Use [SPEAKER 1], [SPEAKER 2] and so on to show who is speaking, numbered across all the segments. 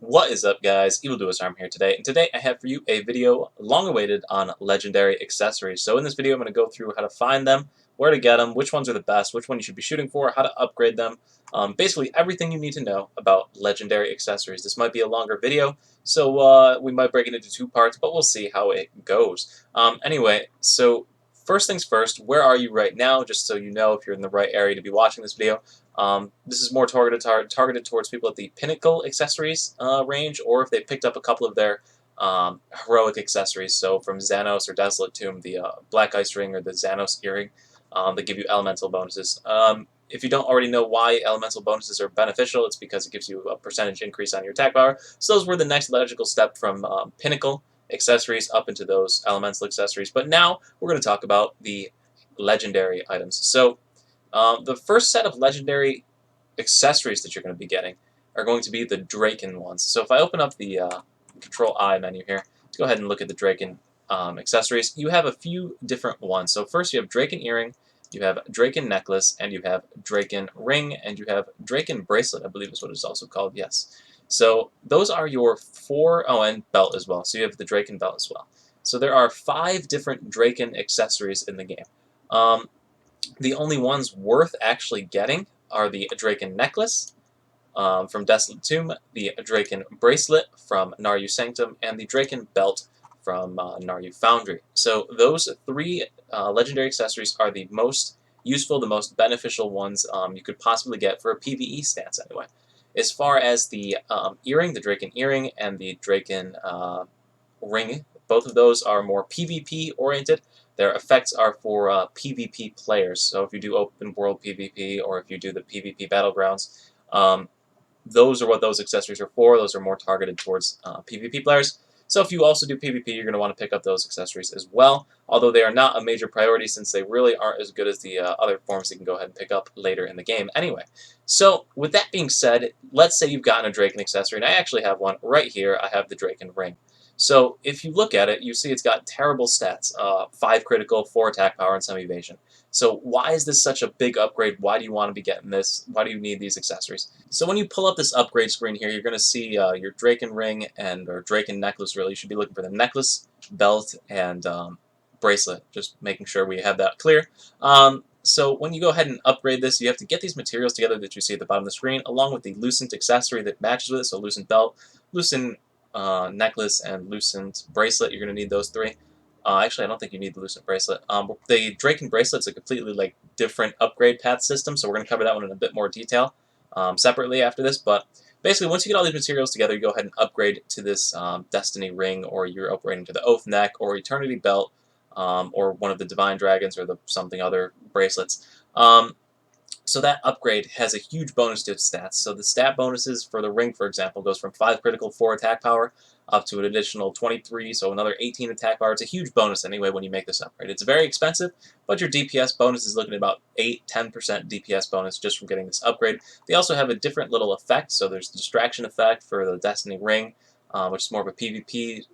[SPEAKER 1] What is up, guys? Evildoers Arm here today, and today I have for you a video long awaited on legendary accessories. So in this video I'm going to go through how to find them, where to get them, which ones are the best, which one you should be shooting for, how to upgrade them, basically everything you need to know about legendary accessories. This might be a longer video, so we might break it into two parts, but we'll see how it goes. Anyway, so first things first, where are you right now, just so you know if you're in the right area to be watching this video. This is more targeted towards people at the Pinnacle accessories range, or if they picked up a couple of their heroic accessories. So from Xanos or Desolate Tomb, the Black Ice Ring or the Xanos Earring, that give you elemental bonuses. If you don't already know why elemental bonuses are beneficial, it's because it gives you a percentage increase on your attack power. So those were the next logical step from Pinnacle accessories up into those elemental accessories. But now we're going to talk about the legendary items. So the first set of legendary accessories that you're going to be getting are going to be the Dracon ones. So if I open up the Control I menu here, let's go ahead and look at the Dracon accessories. You have a few different ones. So first you have Dracon Earring, you have Dracon Necklace, and you have Dracon Ring, and you have Dracon Bracelet, I believe is what it's also called, yes. So those are your four, oh, and belt as well. So you have the Dracon belt as well. So there are 5 different Dracon accessories in the game. The only ones worth actually getting are the Dracon Necklace from Desolate Tomb, the Dracon Bracelet from Naryu Sanctum, and the Dracon Belt from Naryu Foundry. So those 3 legendary accessories are the most useful, the most beneficial ones you could possibly get for a PvE stance anyway. As far as the earring, the Dracon Earring and the Dracon Ring, both of those are more PvP oriented. Their effects are for PvP players. So if you do open world PvP or if you do the PvP battlegrounds, those are what those accessories are for. Those are more targeted towards PvP players. So if you also do PvP, you're going to want to pick up those accessories as well, although they are not a major priority since they really aren't as good as the other forms you can go ahead and pick up later in the game anyway. So with that being said, let's say you've gotten a Dracon accessory, and I actually have one right here. I have the Dracon Ring. So if you look at it, you see it's got terrible stats, 5 critical, 4 attack power, and some evasion. So why is this such a big upgrade? Why do you want to be getting this? Why do you need these accessories? So when you pull up this upgrade screen here, you're going to see your Dracon Ring or Dracon Necklace, really. You should be looking for the necklace, belt, and bracelet, just making sure we have that clear. So when you go ahead and upgrade this, you have to get these materials together that you see at the bottom of the screen, along with the Lucent accessory that matches with it, so Lucent belt, Lucent necklace, and Lucent bracelet. You're going to need those 3. Actually, I don't think you need the Lucent bracelet. The Dracon bracelet's a completely different upgrade path system, so we're going to cover that one in a bit more detail separately after this. But basically, once you get all these materials together, you go ahead and upgrade to this Destiny Ring, or you're upgrading to the Oath Neck, or Eternity Belt, or one of the Divine Dragons, or the something other bracelets. So that upgrade has a huge bonus to its stats. So the stat bonuses for the ring, for example, goes from 5 critical, 4 attack power, up to an additional 23, so another 18 attack power. It's a huge bonus anyway when you make this upgrade. It's very expensive, but your DPS bonus is looking at about 8-10% DPS bonus just from getting this upgrade. They also have a different little effect, so there's the distraction effect for the Destiny Ring, which is more of a PvP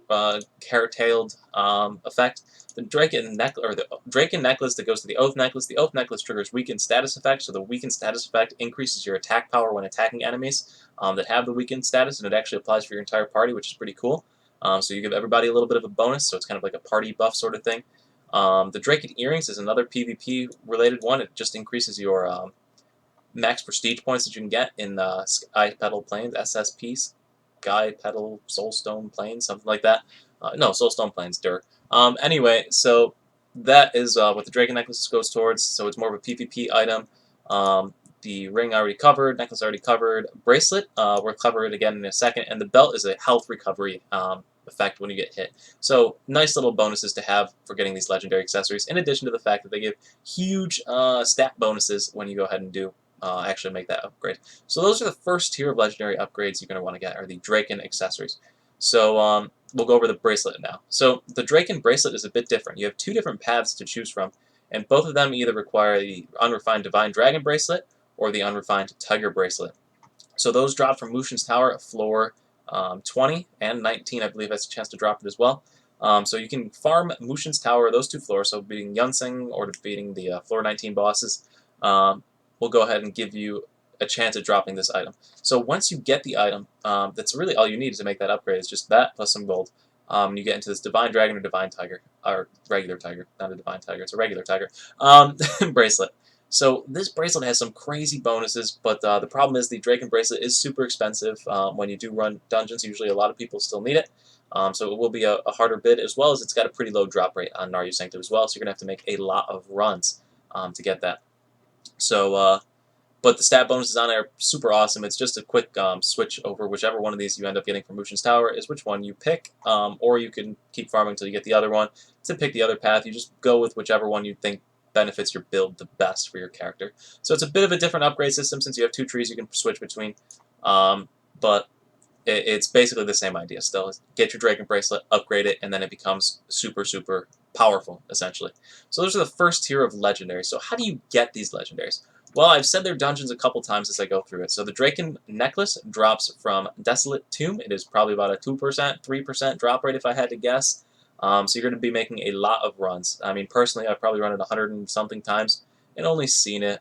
[SPEAKER 1] hair-tailed effect. The Dracon Necklace that goes to the Oath Necklace. The Oath Necklace triggers weakened status effect, so the weakened status effect increases your attack power when attacking enemies that have the weakened status, and it actually applies for your entire party, which is pretty cool. So you give everybody a little bit of a bonus, so it's kind of like a party buff sort of thing. The Dracon Earrings is another PvP related one. It just increases your max prestige points that you can get in Sky Petal Plains, SSP, Sky Petal Soulstone Plains, something like that. No, Soulstone Plains, anyway, so that is what the Dracon Necklace goes towards, so it's more of a PvP item. The ring already covered, necklace already covered, bracelet, we'll cover it again in a second, and the belt is a health recovery effect when you get hit. So nice little bonuses to have for getting these legendary accessories, in addition to the fact that they give huge stat bonuses when you go ahead and do actually make that upgrade. So those are the first tier of legendary upgrades you're going to want to get, are the Dracon accessories. So we'll go over the bracelet now. So the Dracon bracelet is a bit different. You have 2 different paths to choose from, and both of them either require the unrefined Divine Dragon bracelet or the unrefined Tiger bracelet. So those drop from Lucian's Tower at floor 20 and 19. I believe that's a chance to drop it as well. So you can farm Mushin's Tower, those 2 floors, so beating Yunseng or defeating the floor 19 bosses. We'll go ahead and give you a chance at dropping this item. So once you get the item, that's really all you need to make that upgrade. It's just that plus some gold. You get into this Divine Dragon or Divine Tiger, or regular Tiger, not a Divine Tiger, it's a regular Tiger, bracelet. So this bracelet has some crazy bonuses, but the problem is the Dracon Bracelet is super expensive. When you do run dungeons, usually a lot of people still need it. So it will be a harder bid, as well as it's got a pretty low drop rate on Naryu Sanctum as well, so you're going to have to make a lot of runs to get that. So, but the stat bonuses on it are super awesome. It's just a quick switch over whichever one of these you end up getting from Mushin's Tower is which one you pick, or you can keep farming until you get the other one. To pick the other path, you just go with whichever one you think benefits your build the best for your character. So it's a bit of a different upgrade system since you have two trees you can switch between, but it's basically the same idea still. Get your Dracon Bracelet, upgrade it, and then it becomes super, super powerful, essentially. So those are the first tier of legendaries. So how do you get these legendaries? Well, I've said their dungeons a couple times as I go through it. So the Dracon Necklace drops from Desolate Tomb. It is probably about a 2%, 3% drop rate if I had to guess. So you're going to be making a lot of runs. I mean, personally, I've probably run it 100 and something times and only seen it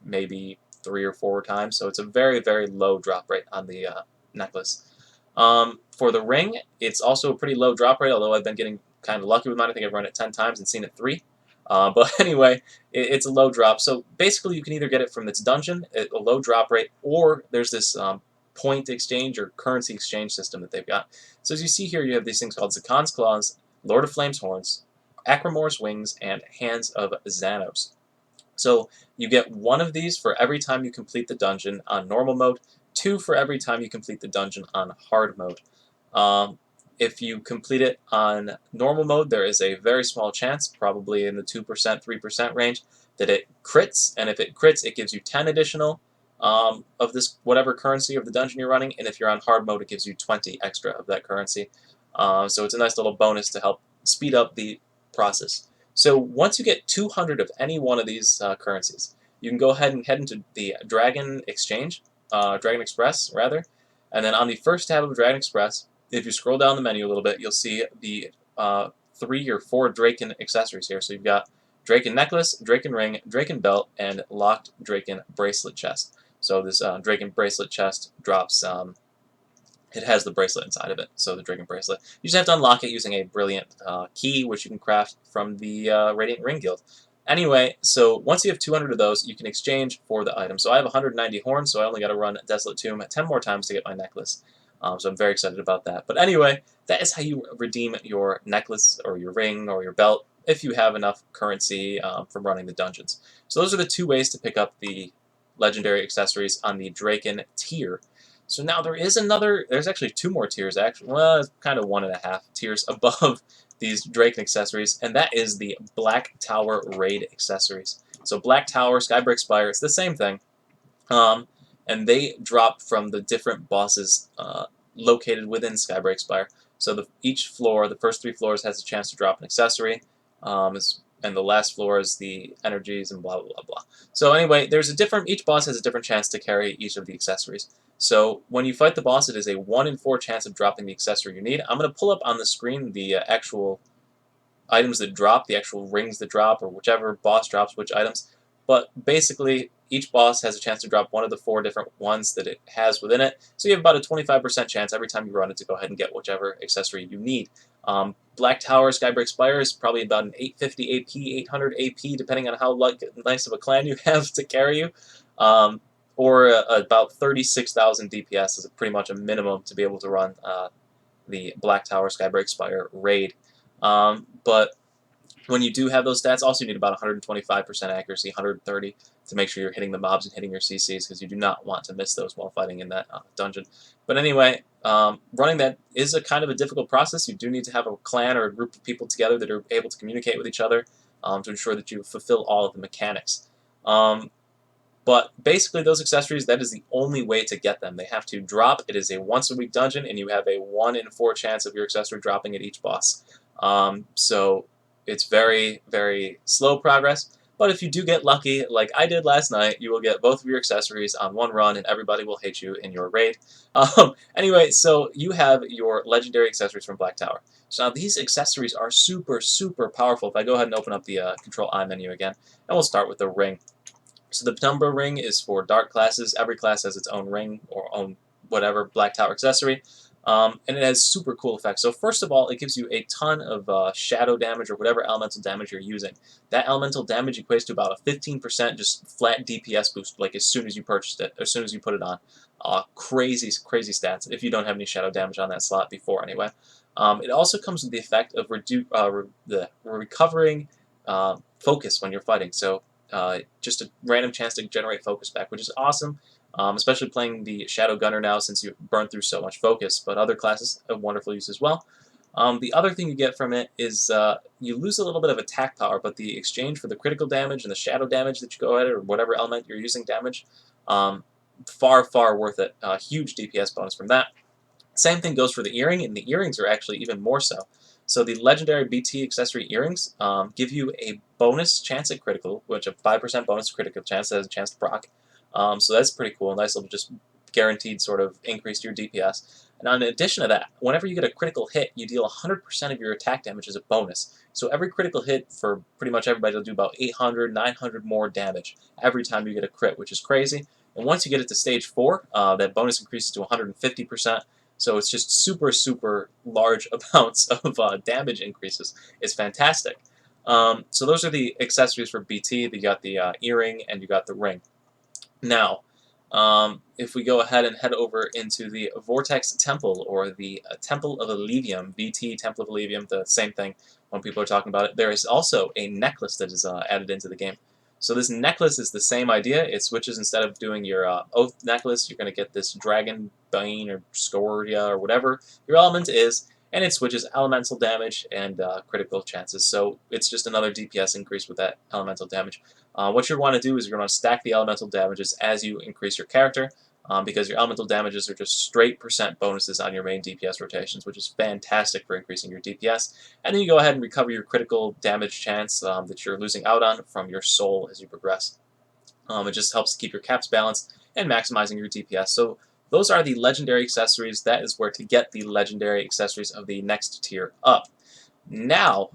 [SPEAKER 1] maybe 3 or 4 times. So it's a very, very low drop rate on the necklace. For the ring, it's also a pretty low drop rate, although I've been getting kind of lucky with mine. I think I've run it 10 times and seen it 3. But anyway, it's a low drop. So basically, you can either get it from its dungeon, a low drop rate, or there's this point exchange or currency exchange system that they've got. So as you see here, you have these things called Zakan's Claws, Lord of Flame's Horns, Akramore's Wings, and Hands of Xanos. So you get 1 of these for every time you complete the dungeon on normal mode, 2 for every time you complete the dungeon on hard mode. If you complete it on normal mode, there is a very small chance, probably in the 2%, 3% range, that it crits, and if it crits, it gives you 10 additional of this whatever currency of the dungeon you're running, and if you're on hard mode, it gives you 20 extra of that currency. So it's a nice little bonus to help speed up the process. So once you get 200 of any one of these currencies, you can go ahead and head into the Dragon Express, rather, and then on the first tab of Dragon Express, if you scroll down the menu a little bit, you'll see the 3 or 4 Dracon accessories here. So you've got Dracon Necklace, Dracon Ring, Dracon Belt, and Locked Dracon Bracelet Chest. So this Dracon Bracelet Chest drops, it has the bracelet inside of it, so the Dracon Bracelet. You just have to unlock it using a brilliant key, which you can craft from the Radiant Ring Guild. Anyway, so once you have 200 of those, you can exchange for the item. So I have 190 horns, so I only got to run Desolate Tomb 10 more times to get my necklace. So I'm very excited about that. But anyway, that is how you redeem your necklace or your ring or your belt if you have enough currency from running the dungeons. So those are the 2 ways to pick up the legendary accessories on the Dracon tier. So now there's actually 2 more tiers, actually. Well, it's kind of 1.5 tiers above these Dracon accessories, and that is the Black Tower Raid accessories. So Black Tower, Skybrick Spire, it's the same thing. And they drop from the different bosses located within Skybreak Spire. So each floor, the first 3 floors, has a chance to drop an accessory, and the last floor is the energies and blah, blah, blah, blah. So anyway, each boss has a different chance to carry each of the accessories. So when you fight the boss, it is a 1 in 4 chance of dropping the accessory you need. I'm going to pull up on the screen the actual items that drop, the actual rings that drop, or whichever boss drops which items. But basically, each boss has a chance to drop 1 of the 4 different ones that it has within it. So you have about a 25% chance every time you run it to go ahead and get whichever accessory you need. Black Tower Skybrick Spire is probably about an 850 AP, 800 AP, depending on how nice of a clan you have to carry you. Or about 36,000 DPS is pretty much a minimum to be able to run the Black Tower Skybrick Spire raid. But when you do have those stats, also you need about 125% accuracy, 130 to make sure you're hitting the mobs and hitting your CCs, because you do not want to miss those while fighting in that dungeon. But anyway, running that is a kind of a difficult process. You do need to have a clan or a group of people together that are able to communicate with each other to ensure that you fulfill all of the mechanics. But basically, those accessories, that is the only way to get them. They have to drop. It is a once-a-week dungeon, and you have a 1 in 4 chance of your accessory dropping at each boss. So it's very, very slow progress. But if you do get lucky, like I did last night, you will get both of your accessories on 1 run, and everybody will hate you in your raid. Anyway, so you have your legendary accessories from Black Tower. So now these accessories are super, super powerful. If I go ahead and open up the Control-I menu again, and we'll start with the ring. So the Penumbra ring is for dark classes. Every class has its own ring or own whatever Black Tower accessory, and it has super cool effects. So first of all, it gives you a ton of shadow damage or whatever elemental damage you're using. That elemental damage equates to about a 15% just flat DPS boost, like as soon as you purchased it, as soon as you put it on. Crazy, crazy stats if you don't have any shadow damage on that slot before anyway. It also comes with the effect of recovering focus when you're fighting. So just a random chance to generate focus back, which is awesome, especially playing the Shadow Gunner now since you've burned through so much focus, but other classes have wonderful use as well. The other thing you get from it is you lose a little bit of attack power, but the exchange for the critical damage and the shadow damage that you go at it, or whatever element you're using damage, far, far worth it. Huge DPS bonus from that. Same thing goes for the earring, and the earrings are actually even more so. So the legendary BT accessory earrings give you a bonus chance at critical, which a 5% bonus critical chance that has a chance to proc. So that's pretty cool. Nice little just guaranteed sort of increase to your DPS. And in addition to that, whenever you get a critical hit, you deal 100% of your attack damage as a bonus. So every critical hit for pretty much everybody will do about 800, 900 more damage every time you get a crit, which is crazy. And once you get it to stage 4, that bonus increases to 150%. So it's just super, super large amounts of damage increases. It's fantastic. So those are the accessories for BT. You got the earring and you got the ring. Now, if we go ahead and head over into the Vortex Temple, or the Temple of Elyvium, BT Temple of Elyvium, the same thing when people are talking about it, there is also a necklace that is added into the game. So this necklace is the same idea. It switches, instead of doing your Oath necklace, you're going to get this Dragon Bane or Scoria or whatever your element is, and it switches elemental damage and critical chances. So it's just another DPS increase with that elemental damage. What you want to do is you're going to stack the elemental damages as you increase your character, because your elemental damages are just straight percent bonuses on your main DPS rotations, which is fantastic for increasing your DPS. And then you go ahead and recover your critical damage chance that you're losing out on from your soul as you progress. It just helps to keep your caps balanced and maximizing your DPS. So those are the legendary accessories. That is where to get the legendary accessories of the next tier up. Now,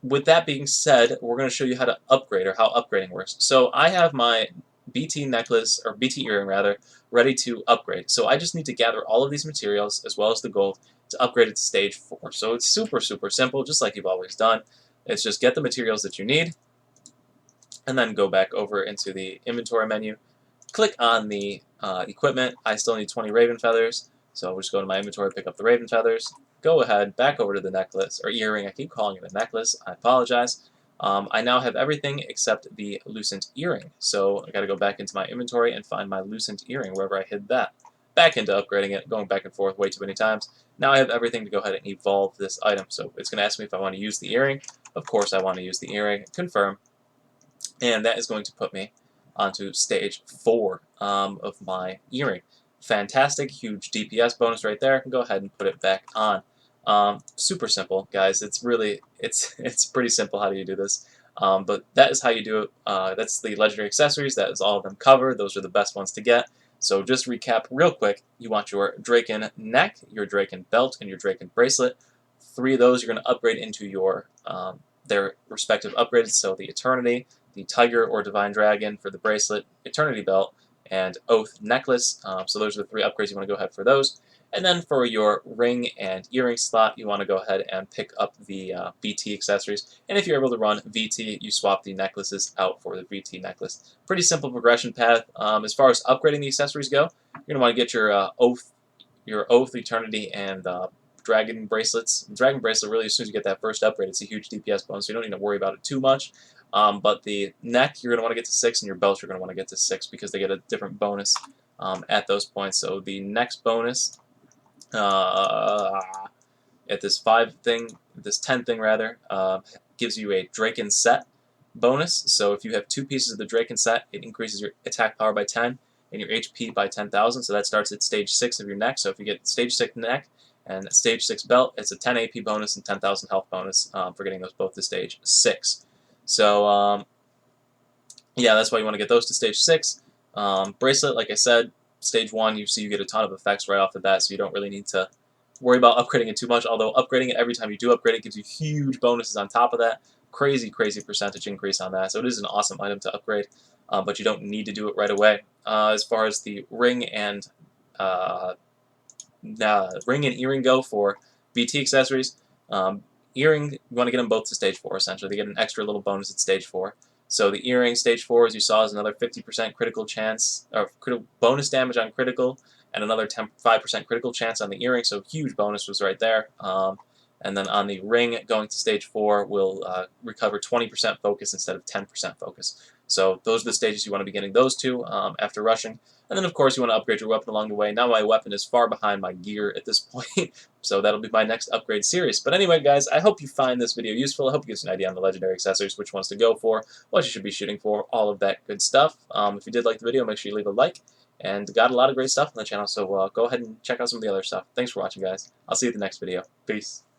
[SPEAKER 1] with that being said, we're going to show you how to upgrade, or how upgrading works. So I have my BT necklace, or BT earring rather, ready to upgrade. So I just need to gather all of these materials as well as the gold to upgrade it to stage 4. So it's super, super simple, just like you've always done. It's just get the materials that you need, and then go back over into the inventory menu. Click on the equipment. I still need 20 raven feathers, so I'll just go to my inventory, pick up the raven feathers. Go ahead, back over to the necklace, or earring. I keep calling it a necklace. I apologize. I now have everything except the lucent earring. So I got to go back into my inventory and find my lucent earring wherever I hid that. Back into upgrading it, going back and forth way too many times. Now I have everything to go ahead and evolve this item. So it's going to ask me if I want to use the earring. Of course I want to use the earring. Confirm. And that is going to put me onto stage 4 of my earring. Fantastic, huge DPS bonus right there. I can go ahead and put it back on. Super simple, guys. It's pretty simple. How do you do this? But that is how you do it. That's the legendary accessories. That is all of them covered. Those are the best ones to get. So just recap real quick. You want your Dracon neck, your Dracon belt, and your Dracon bracelet. 3 of those you're going to upgrade into your their respective upgrades. So the Eternity, the Tiger or Divine Dragon for the bracelet, Eternity belt, and Oath necklace. So those are the 3 upgrades you want to go ahead for those. And then for your ring and earring slot, you want to go ahead and pick up the VT accessories. And if you're able to run VT, you swap the necklaces out for the VT necklace. Pretty simple progression path. As far as upgrading the accessories go, you're going to want to get your Oath, Eternity, and Dragon bracelets. Dragon bracelet, really, as soon as you get that first upgrade, it's a huge DPS bonus, so you don't need to worry about it too much. But the neck, you're going to want to get to 6, and your belt, you're going to want to get to 6, because they get a different bonus at those points. So the next bonus at this 5 thing, this 10 thing rather, gives you a Dracon set bonus. So if you have 2 pieces of the Dracon set, it increases your attack power by 10 and your HP by 10,000. So that starts at stage 6 of your neck. So if you get stage 6 neck and stage 6 belt, it's a 10 AP bonus and 10,000 health bonus for getting those both to stage 6. So yeah, that's why you want to get those to stage 6. Bracelet, like I said, stage 1, you see you get a ton of effects right off the bat, so you don't really need to worry about upgrading it too much, although upgrading it every time you do upgrade it gives you huge bonuses on top of that. Crazy, crazy percentage increase on that, so it is an awesome item to upgrade. but you don't need to do it right away. As far as the uh, ring and earring go for BT accessories, earring, you want to get them both to stage 4, essentially. They get an extra little bonus at stage 4. So the earring, stage 4, as you saw, is another 50% critical chance, or bonus damage on critical, and another 5% critical chance on the earring, so huge bonus was right there. And then on the ring, going to stage 4 will recover 20% focus instead of 10% focus. So those are the stages you want to be getting those two after rushing. And then, of course, you want to upgrade your weapon along the way. Now my weapon is far behind my gear at this point, so that'll be my next upgrade series. But anyway, guys, I hope you find this video useful. I hope it gives you an idea on the legendary accessories, which ones to go for, what you should be shooting for, all of that good stuff. If you did like the video, make sure you leave a like. And got a lot of great stuff on the channel, so go ahead and check out some of the other stuff. Thanks for watching, guys. I'll see you at the next video. Peace.